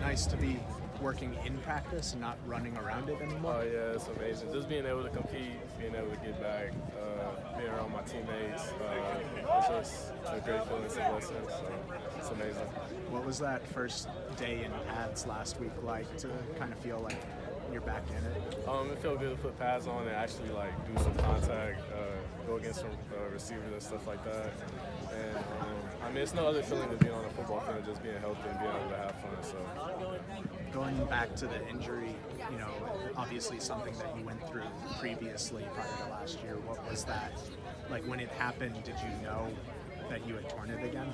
nice to be working in practice and not running around it anymore? Oh yeah, it's amazing. Just being able to compete, being able to get back, being around my teammates, it's just a great feeling. It's a blessing. So it's amazing. What was that first day in pads last week like to kind of feel like you're back in it? It felt good to put pads on and actually like do some contact, go against some receivers and stuff like that. And I mean, it's no other feeling than being on a football field, just being healthy and being able to have fun. So. Going back to the injury, you know, obviously something that you went through previously prior to last year. What was that? Like when it happened, did you know that you had torn it again?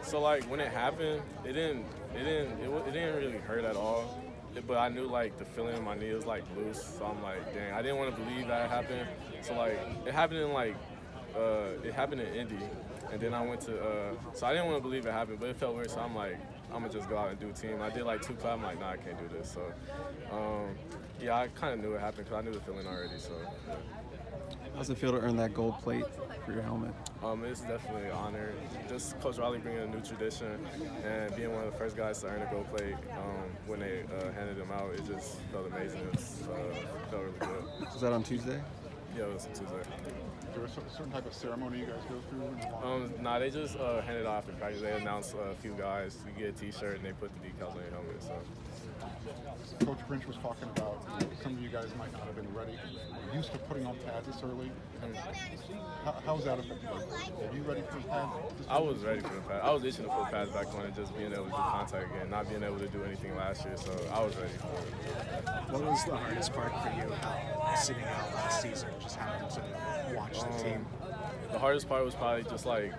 So like when it happened, it didn't really hurt at all. But I knew like the feeling in my knee was like loose, so I'm like, dang, I didn't want to believe that it happened. So like it happened in Indy, and then I went to so I didn't want to believe it happened, but it felt weird. So I'm like, I'm gonna just go out and do team. I did like 2 clap. I'm like, nah, I can't do this. So yeah, I kind of knew it happened because I knew the feeling already. So. Yeah. How's it feel to earn that gold plate for your helmet? It's definitely an honor. Just Coach Riley bringing a new tradition and being one of the first guys to earn a gold plate when they handed them out, it just felt amazing. It felt really good. Was that on Tuesday? Yeah, it was Tuesday. Is there a certain type of ceremony you guys go through? Nah, they just handed it off after practice. They announced a few guys. You get a T-shirt and they put the decals on your helmet. So. Coach Grinch was talking about some of you guys might not have been ready, used to putting on pads this early. How's that affect you? Are you ready for pads? I was ready for the pads. I was itching to put pads back on and just being able to do contact again, not being able to do anything last year. So I was ready for it. What was the hardest part for you about sitting out last season, just having to watch the team? The hardest part was probably just like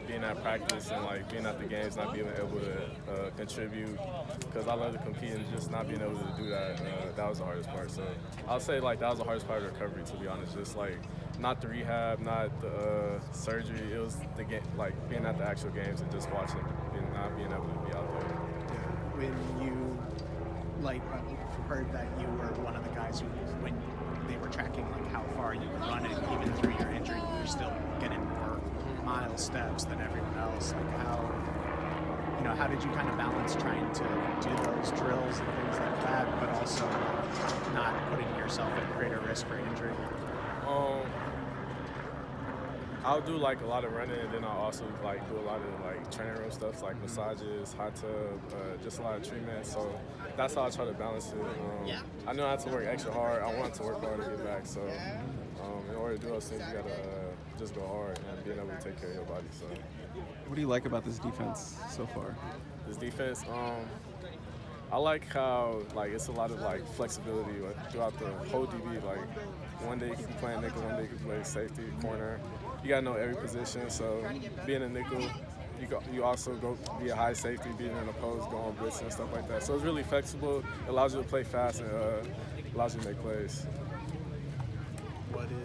being at practice and like being at the games, not being able to contribute, because I love to compete and just not being able to do that. That was the hardest part. So I'll say like that was the hardest part of recovery, to be honest. Just like not the rehab, not the surgery. It was the game, like being at the actual games and just watching and not being able to be out there. When you heard that you were one of the guys who, when they were tracking like how far you were running, even through your injury, you were still getting more mile steps than everyone else. Like how did you kind of balance trying to do those drills and things like that, but also not putting yourself at greater risk for injury? I'll do like a lot of running, and then I'll also like do a lot of like training room stuff, like massages, hot tub, just a lot of treatment. So that's how I try to balance it. I know I have to work extra hard. I want to work hard to get back. So in order to do those things, you gotta just go hard and being able to take care of your body. So what do you like about this defense so far? This defense, I like how like it's a lot of like flexibility throughout the whole DB. Like one day you could be playing nickel, one day you could play safety, corner. You gotta know every position. So being a nickel, you also go be a high safety, being in a post, go on blitz and stuff like that. So it's really flexible. It allows you to play fast and allows you to make plays.